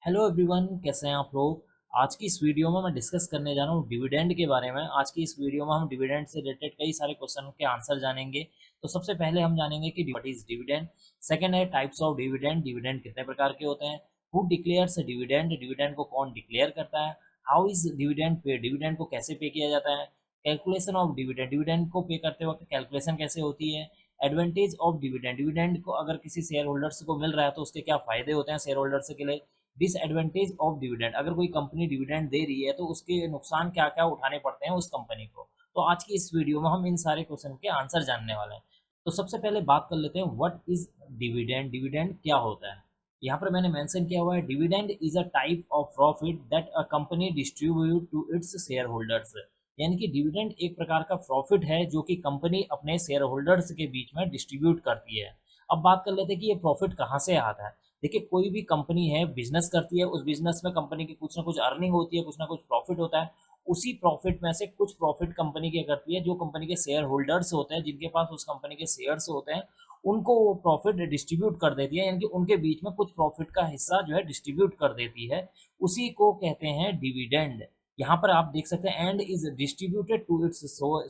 Hello everyone, कैसे हैं आप लोग। आज की इस वीडियो में मैं डिस्कस करने जा रहा हूँ डिविडेंड के बारे में। आज की इस वीडियो में हम डिविडेंड से रिलेटेड कई सारे क्वेश्चन के आंसर जानेंगे। तो सबसे पहले हम जानेंगे कि व्हाट इज डिविडेंड। सेकंड है टाइप्स ऑफ डिविडेंड, डिविडेंड कितने प्रकार के होते हैं। हु डिक्लेयर्स डिविडेंड, डिविडेंड को कौन डिक्लेयर करता है। How is dividend pay, dividend को कैसे पे किया जाता है। कैलकुलेशन ऑफ डिविडेंड, डिविडेंड को पे करते वक्त कैलकुलेशन कैसे होती है। एडवांटेज ऑफ डिविडेंड, डिविडेंड को अगर किसी शेयर होल्डर्स को मिल रहा है तो उसके क्या फायदे होते हैं शेयर होल्डर्स के लिए। डिसएडवांटेज ऑफ डिविडेंड, अगर कोई कंपनी डिविडेंड दे रही है तो उसके नुकसान क्या क्या उठाने पड़ते हैं उस कंपनी को। तो आज की इस वीडियो में हम इन सारे क्वेश्चन के आंसर जानने वाले हैं। तो सबसे पहले बात कर लेते हैं व्हाट इज डिविडेंड, डिविडेंड क्या होता है। यहाँ पर मैंने मेंशन किया हुआ है dividend is a type of profit that a company distribute to its share holders. यानी कि डिविडेंड एक प्रकार का प्रॉफिट है जो कि कंपनी अपने शेयर होल्डर्स के बीच में डिस्ट्रीब्यूट करती है। अब बात कर लेते हैं कि ये प्रॉफिट कहाँ से आता है। देखिए, कोई भी कंपनी है, बिजनेस करती है, उस बिजनेस में कंपनी की कुछ ना कुछ अर्निंग होती है, कुछ ना कुछ प्रॉफिट होता है। उसी प्रॉफिट में से कुछ प्रॉफिट कंपनी क्या करती है, जो कंपनी के शेयर होल्डर्स होते हैं, जिनके पास उस कंपनी के शेयर्स होते हैं, उनको वो प्रॉफिट डिस्ट्रीब्यूट कर देती है। यानी कि उनके बीच में कुछ प्रॉफिट का हिस्सा जो है डिस्ट्रीब्यूट कर देती है। उसी को कहते हैं डिविडेंड। यहाँ पर आप देख सकते हैं and is distributed to its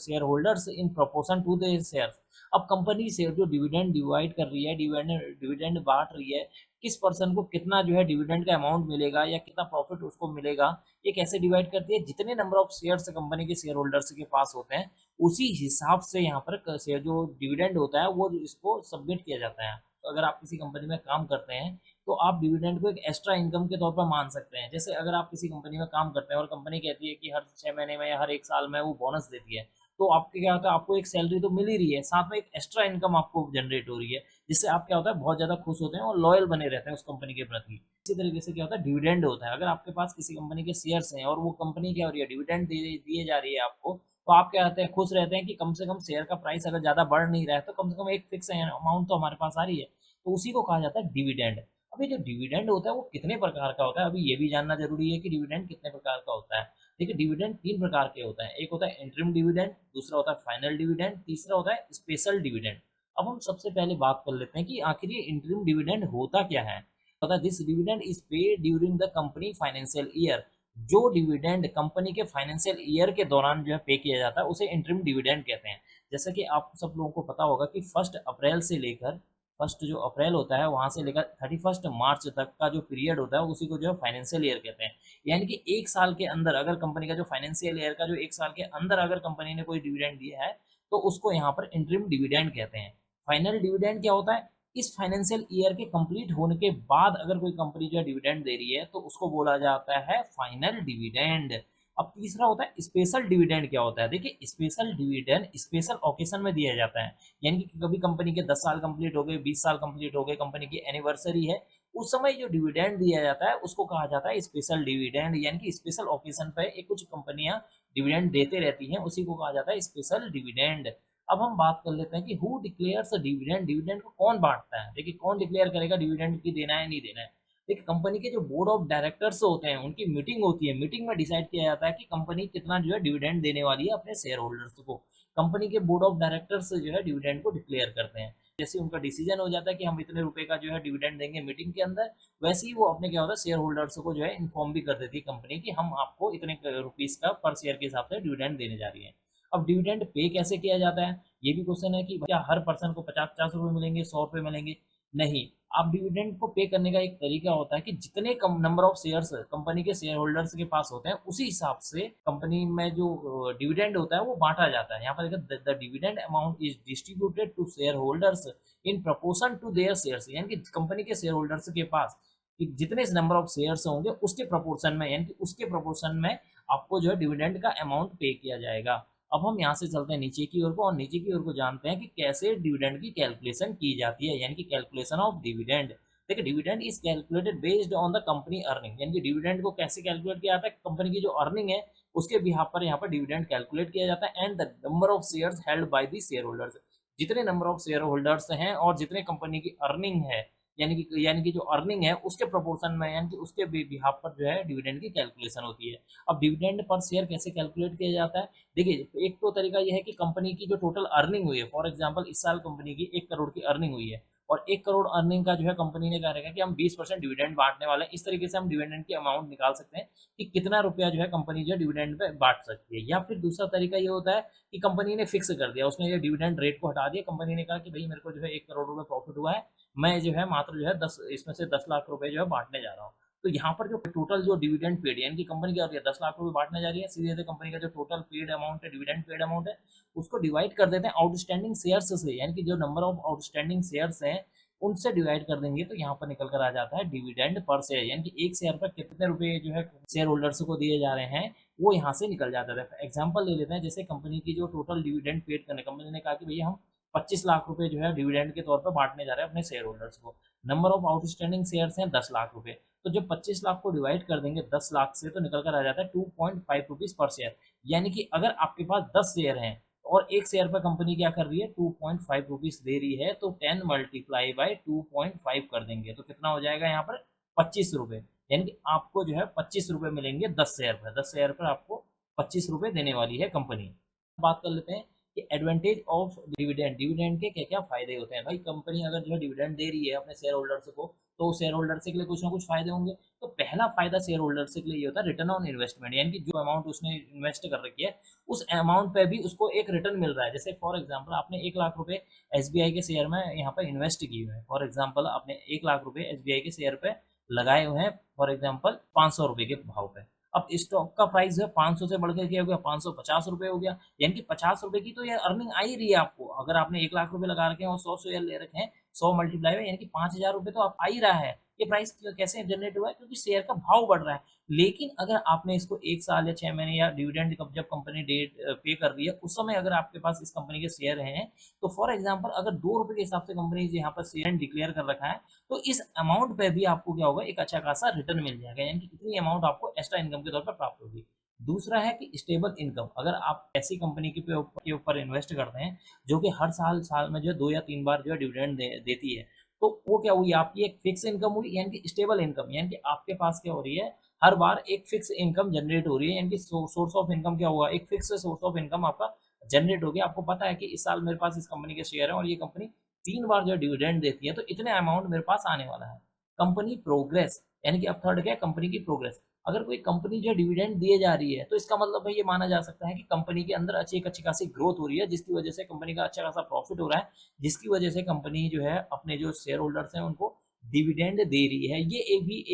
share holders in proportion to the shares. अब कंपनी से जो डिविडेंड डिवाइड कर रही है, डिविडेंड डिविडेंड बांट रही है, किस पर्सन को कितना जो है डिविडेंड का अमाउंट मिलेगा या कितना प्रॉफिट उसको मिलेगा, ये कैसे डिवाइड करती है। जितने नंबर ऑफ शेयर्स कंपनी के शेयर होल्डर्स के पास होते हैं, उसी हिसाब से यहाँ पर शेयर जो डिविडेंड होता है वो इसको सबमिट किया जाता है। तो अगर आप किसी कंपनी में काम करते हैं तो आप डिविडेंड को एक एक्स्ट्रा इनकम के तौर पर मान सकते हैं। जैसे अगर आप किसी कंपनी में काम करते हैं और कंपनी कहती है कि हर 6 महीने में या हर 1 साल में वो बोनस देती है, तो आपके क्या होता है, आपको एक सैलरी तो मिल ही रही है, साथ में एक एक्स्ट्रा इनकम आपको जनरेट हो रही है, जिससे आप क्या होता है बहुत ज़्यादा खुश होते हैं और लॉयल बने रहते हैं उस कंपनी के प्रति। इसी तरीके से क्या होता है डिविडेंड होता है। अगर आपके पास किसी कंपनी के शेयर्स हैं और वो कंपनी क्या हो रही है, डिविडेंड दिए जा रही है आपको, तो आप क्या रहते हैं, खुश रहते हैं कि कम से कम शेयर का प्राइस अगर ज़्यादा बढ़ नहीं रहा है तो कम से कम एक फिक्स अमाउंट तो हमारे पास आ रही है। तो उसी को कहा जाता है डिविडेंड। अब ये जो डिविडेंड होता है वो कितने प्रकार का होता है, अभी ये भी जानना जरूरी है कि डिविडेंड कितने प्रकार का होता है। देखिए, डिविडेंड 3 प्रकार के होते हैं। एक होता है इंटरिम डिविडेंड, दूसरा होता है फाइनल डिविडेंड, तीसरा होता है स्पेशल डिविडेंड। अब हम सबसे पहले बात कर लेते हैं कि आखिर ये इंटरिम डिविडेंड होता क्या है। पता, this dividend is paid during the company financial year. जो डिविडेंड कंपनी के फाइनेंशियल ईयर के दौरान जो है पे किया जाता है उसे इंटरिम डिविडेंड कहते हैं। जैसे कि आप सब लोगों को पता होगा कि 1 अप्रैल से लेकर, फर्स्ट जो अप्रैल होता है वहां से लेकर 31 मार्च तक का जो पीरियड होता है उसी को जो है फाइनेंशियल ईयर कहते हैं। यानी कि 1 साल के अंदर अगर कंपनी का जो फाइनेंशियल ईयर का जो 1 साल के अंदर अगर कंपनी ने कोई डिविडेंड दिया है तो उसको यहाँ पर इंटरिम डिविडेंड कहते हैं। फाइनल डिविडेंड क्या होता है, इस फाइनेंशियल ईयर के कंप्लीट होने के बाद अगर कोई कंपनी जो है डिविडेंड दे रही है तो उसको बोला जाता है फाइनल डिविडेंड। अब तीसरा होता है स्पेशल डिविडेंड। क्या होता है, देखिए स्पेशल डिविडेंड स्पेशल ओकेशन में दिया जाता है। यानी कि कभी कंपनी के 10 साल कंप्लीट हो गए, 20 साल कंप्लीट हो गए, कंपनी की एनिवर्सरी है, उस समय जो डिविडेंड दिया जाता है उसको कहा जाता है स्पेशल डिविडेंड। यानी कि स्पेशल ओकेशन पे एक कुछ कंपनियां डिविडेंड देते रहती हैं, उसी को कहा जाता है स्पेशल डिविडेंड। अब हम बात कर लेते हैं कि हु डिक्लेयर्स डिविडेंड, डिविडेंड को कौन बांटता है। देखिए, कौन डिक्लेयर करेगा डिविडेंड की देना है नहीं देना है। देखिए, कंपनी के जो बोर्ड ऑफ डायरेक्टर्स होते हैं उनकी मीटिंग होती है, मीटिंग में डिसाइड किया जाता है कि कंपनी कितना जो है डिविडेंड देने वाली है अपने शेयर होल्डर्स को। कंपनी के बोर्ड ऑफ डायरेक्टर्स जो है डिविडेंड को डिक्लेयर करते हैं। जैसे उनका डिसीजन हो जाता है कि हम इतने रुपए का जो है डिविडेंड देंगे मीटिंग के अंदर, वैसे ही वो अपने क्या होता है शेयर होल्डर्स को जो है इन्फॉर्म भी कर देती है कंपनी कि हम आपको इतने रुपीस का पर शेयर के हिसाब से डिविडेंड देने जा रही है। अब डिविडेंड पे कैसे किया जाता है, ये भी क्वेश्चन है कि क्या हर पर्सन को 50-50 रुपए मिलेंगे, 100 रुपए मिलेंगे। नहीं, आप डिविडेंड को पे करने का एक तरीका होता है कि जितने कम नंबर ऑफ शेयर्स कंपनी के शेयर होल्डर्स के पास होते हैं उसी हिसाब से कंपनी में जो डिविडेंड होता है वो बांटा जाता है। यहाँ पर देखिए the dividend amount is distributed to share holders in proportion to their shares. यानी कि कंपनी के शेयर होल्डर्स के पास कि जितने नंबर ऑफ शेयर्स होंगे उसके प्रपोर्शन में, यानी कि उसके प्रपोर्शन में आपको जो है डिविडेंड का अमाउंट पे किया जाएगा। अब हम यहाँ से चलते हैं नीचे की ओर को, और नीचे की ओर को जानते हैं कि कैसे डिविडेंड की कैलकुलेशन की जाती है, यानी कि कैलकुलेशन ऑफ डिविडेंड। देखिए, dividend is calculated based on the company earning. यानी कि डिविडेंड को कैसे कैलकुलेट किया जाता है, कंपनी की जो अर्निंग है उसके बिहाफ पर यहाँ पर डिविडेंड कैलकुलेट किया जाता है। And the number of shares held by the share holders, जितने नंबर ऑफ शेयर होल्डर्स हैं और जितने कंपनी की अर्निंग है, यानी कि जो अर्निंग है उसके प्रोपोर्शन में, यानी कि उसके बिहाफ पर जो है डिविडेंड की कैलकुलेशन होती है। अब डिविडेंड पर शेयर कैसे कैलकुलेट किया जाता है, देखिए एक तो तरीका यह है कि कंपनी की जो टोटल अर्निंग हुई है, फॉर एग्जांपल इस साल कंपनी की 1 करोड़ की अर्निंग हुई है, और 1 करोड़ अर्निंग का जो है कंपनी ने कहा रहेगा कि हम 20% डिविडेंड बांटने वाले हैं। इस तरीके से हम डिविडेंड की अमाउंट निकाल सकते हैं कि कितना रुपया जो है कंपनी जो है डिविडेंड पे बांट सकती है। या फिर दूसरा तरीका ये होता है कि कंपनी ने फिक्स कर दिया, उसने ये डिविडेंड रेट को हटा दिया। कंपनी ने कहा कि भाई मेरे को जो है 1 करोड़ रुपए प्रॉफिट हुआ है, मैं जो है मात्र जो है 10 इसमें से 10 लाख रुपए जो है बांटने जा रहा हूँ। तो यहाँ पर जो टोटल जो डिविडेंड पेड है, यानी कि कंपनी क्या होती है 10 लाख रुपए बांटने जा रही है, सीधे कंपनी का जो टोटल पेड अमाउंट है, डिविडेंड पेड अमाउंट है, उसको डिवाइड कर देते हैं आउटस्टैंडिंग शेयर्स से, यानी कि जो नंबर ऑफ आउटस्टैंडिंग शेयर्स हैं उनसे डिवाइड कर देंगे तो यहाँ पर निकल कर आ जाता है डिविडेंड पर शेयर, यानी कि एक शेयर पर कितने रुपए जो है शेयर होल्डर्स को दिए जा रहे हैं वो यहाँ से निकल जाता है। एग्जाम्पल ले लेते हैं, जैसे कंपनी की जो टोटल डिविडेंड पेड करने, कंपनी ने कहा कि भैया हम 25 लाख रुपए जो है डिविडेंड के तौर पर बांटने जा रहे हैं अपने शेयर होल्डर्स को। नंबर ऑफ आउटस्टैंडिंग शेयर्स हैं 10 लाख रुपए, तो जब 25 लाख को डिवाइड कर देंगे 10 लाख से तो निकल कर आ जाता है 2.5 रुपीज पर शेयर। यानी कि अगर आपके पास 10 शेयर हैं और एक शेयर पर कंपनी क्या कर रही है 2.5 रुपीज दे रही है, तो 10 मल्टीप्लाई बाई 2.5 कर देंगे तो कितना हो जाएगा यहाँ पर 25 रुपए। यानी कि आपको जो है 25 रुपए मिलेंगे 10 शेयर पर, 10 शेयर पर आपको 25 रुपए देने वाली है कंपनी। बात कर लेते हैं कि एडवांटेज ऑफ डिविडेंड, डिविडेंड के क्या क्या फायदे होते हैं। भाई कंपनी अगर जो है डिविडेंड दे रही है अपने शेयर होल्डर्स को, तो शेयर होल्डर्स के लिए कुछ ना कुछ फायदे होंगे। तो पहला फायदा शेयर होल्डर्स के लिए ये होता है रिटर्न ऑन इन्वेस्टमेंट, यानी कि जो अमाउंट उसने इन्वेस्ट कर रखी है उस अमाउंट पे भी उसको एक रिटर्न मिल रहा है। जैसे फॉर एग्जांपल आपने 1 लाख रुपए एसबीआई के शेयर में यहाँ पर इन्वेस्ट किए हुए हैं, फॉर एग्जांपल आपने 1 लाख रुपए एसबीआई के शेयर पे लगाए हुए हैं, फॉर एग्जांपल 500 रुपए के भाव पे। अब स्टॉक का प्राइस है 500 से बढ़कर क्या हो गया 550 रुपए हो गया, यानी कि 50 रुपए की तो ये अर्निंग आ ही रही है आपको। अगर आपने 1 लाख रुपए लगा रखे हैं और 100 शेयर ले रखे हैं, 100 मल्टीप्लाई में यानी कि 5000 रुपए तो आप आ ही रहा है। ये प्राइस कैसे जनरेट हुआ है, क्योंकि शेयर का भाव बढ़ रहा है। लेकिन अगर आपने इसको 1 साल या 6 महीने या डिविडेंड जब कंपनी डेट पे कर रही है उस समय अगर आपके पास इस कंपनी के शेयर हैं, तो फॉर एग्जाम्पल अगर 2 रुपए के हिसाब से कंपनी यहाँ पर शेयर डिक्लेयर कर रखा है, तो इस अमाउंट पे भी आपको क्या होगा एक अच्छा खासा रिटर्न मिल जाएगा, यानी कि इतनी अमाउंट आपको एक्स्ट्रा इनकम के तौर पर प्राप्त होगी। दूसरा है कि स्टेबल इनकम, अगर आप ऐसी कंपनी के ऊपर इन्वेस्ट करते हैं जो कि हर साल में जो है 2 या 3 बार जो है डिविडेंड देती है, तो वो क्या हुई आपकी एक फिक्स इनकम हुई, यानी कि स्टेबल इनकम, यानी कि आपके पास क्या हो रही है हर बार एक फिक्स इनकम जनरेट हो रही है, यानी कि सोर्स ऑफ इनकम क्या हुआ एक फिक्स सोर्स ऑफ इनकम आपका जनरेट हो गया। आपको पता है कि इस साल मेरे पास इस कंपनी के शेयर है और ये कंपनी 3 बार जो डिविडेंड देती है, तो इतने अमाउंट मेरे पास आने वाला है। कंपनी प्रोग्रेस, यानी कि अब थर्ड क्या है कंपनी की प्रोग्रेस। अगर कोई कंपनी जो डिविडेंड दिए जा रही है तो इसका मतलब है ये माना जा सकता है कि कंपनी के अंदर अच्छी खासी ग्रोथ हो रही है, जिसकी वजह से कंपनी का अच्छा खासा प्रॉफिट हो रहा है, जिसकी वजह से कंपनी जो है अपने जो शेयर होल्डर्स हैं उनको डिविडेंड दे रही है। ये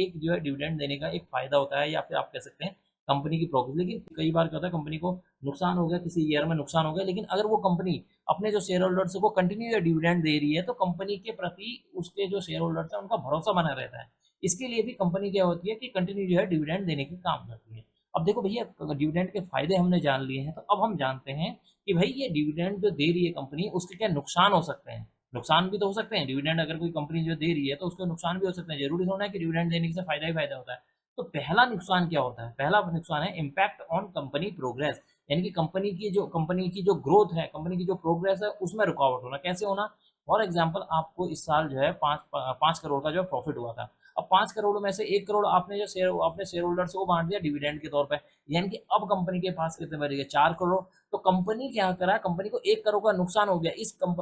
एक जो है डिविडेंड देने का एक फायदा होता है, या फिर आप कह सकते हैं कंपनी की प्रोग्रेस। लेकिन कई बार क्या होता है कंपनी को नुकसान हो गया, किसी ईयर में नुकसान हो गया, लेकिन अगर वो कंपनी अपने जो शेयर होल्डर्स को कंटिन्यू डिविडेंड दे रही है तो कंपनी के प्रति उसके जो शेयर होल्डर्स हैं उनका भरोसा बना रहता है। इसके लिए भी कंपनी क्या होती है कि कंटिन्यू जो है डिविडेंड देने के काम करती है। अब देखो भैया डिविडेंड के फायदे हमने जान लिए हैं, तो अब हम जानते हैं कि भाई ये डिविडेंड जो दे रही है कंपनी उसके क्या नुकसान हो सकते हैं। नुकसान भी तो हो सकते हैं, डिविडेंड अगर कोई कंपनी जो दे रही है तो उसके नुकसान भी हो सकते हैं, जरूरी थोड़ा है कि डिविडेंड देने से फायदा ही फायदा होता है। तो पहला नुकसान क्या होता है, पहला नुकसान है इम्पैक्ट ऑन कंपनी प्रोग्रेस, यानी कि कंपनी की जो ग्रोथ है, कंपनी की जो प्रोग्रेस है उसमें रुकावट होना। कैसे होना, फॉर एग्जाम्पल आपको इस साल जो है 5 करोड़ का जो प्रॉफिट हुआ था, अब 5 करोड़ में से 1 करोड़ आपने जो शेयर अपने शेयर होल्डर्स को बांट दिया डिविडेंड के तौर पे, यानी कि अब कंपनी के पास कितने बच गए 4 करोड़। तो कंपनी क्या करा, कंपनी को 1 करोड़ का नुकसान हो गया।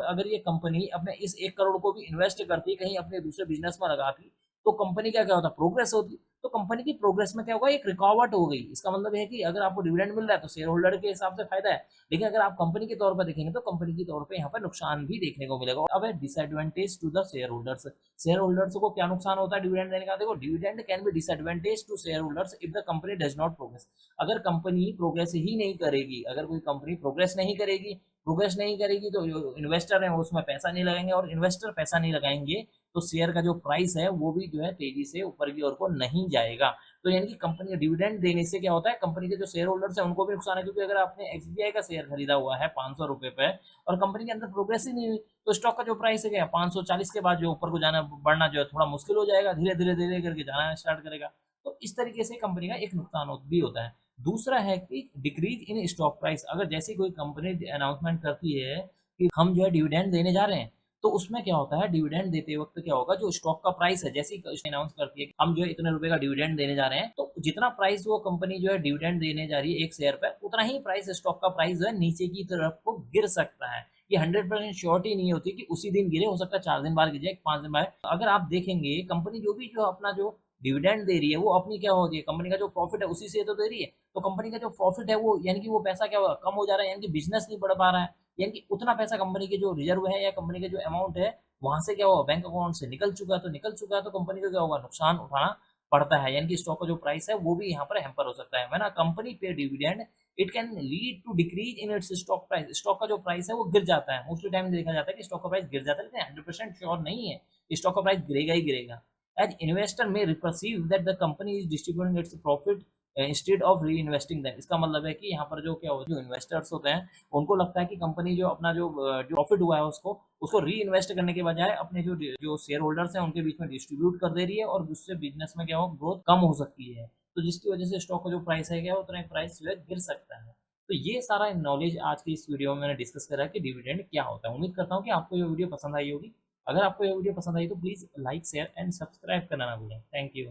अगर ये कंपनी अपने इस 1 करोड़ को भी इन्वेस्ट करती कहीं अपने दूसरे बिजनेस में लगाती, तो कंपनी क्या क्या होता प्रोग्रेस होती। तो कंपनी की प्रोग्रेस में क्या होगा एक रुकावट हो गई। इसका मतलब है कि अगर आपको डिविडेंड मिल रहा है तो शेयर होल्डर के हिसाब से फायदा है, लेकिन अगर आप कंपनी के तौर पर देखेंगे तो कंपनी के तौर पे यहाँ पर नुकसान भी देखने को मिलेगा। अब है disadvantage to the share holders. Share holders को क्या नुकसान होता है डिविडेंड देने का, देखो dividend can be disadvantage to share holders if the company does not progress. अगर कंपनी प्रोग्रेस ही नहीं करेगी, अगर कोई कंपनी प्रोग्रेस नहीं करेगी तो जो इन्वेस्टर है उसमें पैसा नहीं लगाएंगे, और इन्वेस्टर पैसा नहीं लगाएंगे तो शेयर का जो प्राइस है वो भी जो है तेजी से ऊपर की ओर को नहीं जाएगा। तो यानी कि कंपनी डिविडेंड देने से क्या होता है कंपनी के जो शेयर होल्डर्स हैं उनको भी नुकसान है, क्योंकि अगर आपने एसबीआई का शेयर खरीदा हुआ है 500 रुपए पे और कंपनी के अंदर प्रोग्रेस ही नहीं हुई, तो स्टॉक का जो प्राइस है क्या 540 के बाद जो ऊपर को जाना बढ़ना जो है थोड़ा मुश्किल हो जाएगा, धीरे धीरे धीरे करके जाना स्टार्ट करेगा। तो इस तरीके से कंपनी का एक नुकसान भी होता है। दूसरा है कि डिक्रीज इन स्टॉक प्राइस। अगर जैसे कोई कंपनी अनाउंसमेंट करती है कि हम जो है डिविडेंड देने जा रहे हैं, तो उसमें क्या होता है डिविडेंड देते वक्त क्या होगा जो स्टॉक का प्राइस है, जैसे ही अनाउंस करती है कि हम जो है इतने रुपए का डिविडेंड देने जा रहे हैं, तो जितना प्राइस वो कंपनी जो है डिविडेंड देने जा रही है एक शेयर पर, उतना ही प्राइस स्टॉक का प्राइस जो है नीचे की तरफ को गिर सकता है। ये 100% श्योरिटी नहीं होती कि उसी दिन गिरे, हो सकता है 4 दिन बाद गिर जाए, 5 दिन बाद। अगर आप देखेंगे कंपनी जो अपना जो डिविडेंड दे रही है वो अपनी क्या होती है, कंपनी का जो प्रॉफिट है उसी से तो दे रही है। तो कंपनी का जो प्रॉफिट है वो यानी कि वो पैसा क्या हुआ, कम हो जा रहा है, यानी कि बिजनेस नहीं बढ़ पा रहा है, यानी कि उतना पैसा कंपनी के जो रिजर्व है या कंपनी के जो अमाउंट है वहां से क्या हुआ, बैंक अकाउंट से निकल चुका है। तो निकल चुका है तो कंपनी को क्या होगा, नुकसान उठाना पड़ता है, यानी कि स्टॉक का जो प्राइस है वो भी यहाँ पर हैम्पर हो सकता है। When a company pay dividend it can lead to decrease in its stock price. Stock का जो प्राइस है वो गिर जाता है, मोस्टली टाइम देखा जाता है कि स्टॉक का प्राइस गिर जाता है, लेकिन 100% श्योर नहीं है स्टॉक का प्राइस गिरेगा ही गिरेगा। As investor may perceive that the company is distributing its profit instead of reinvesting them. इसका मतलब है कि यहाँ पर जो क्या होता है, जो इन्वेस्टर्स होते हैं उनको लगता है कि कंपनी जो अपना जो प्रॉफिट हुआ है उसको उसको री इन्वेस्ट करने के बजाय अपने जो जो शेयर होल्डर्स हैं उनके बीच में डिस्ट्रीब्यूट कर दे रही है, और उससे बिजनेस में क्या हो, ग्रोथ कम हो सकती है। तो जिसकी वजह से स्टॉक का जो प्राइस है क्या उतना प्राइस जो है गिर सकता है। तो ये सारा नॉलेज आज की इस वीडियो में मैंने डिस्कस करा कि डिविडेंड क्या होता है। उम्मीद करता हूँ कि आपको ये वीडियो पसंद आई होगी। अगर आपको ये वीडियो पसंद आई तो please like share and subscribe करना ना भूलें। Thank you.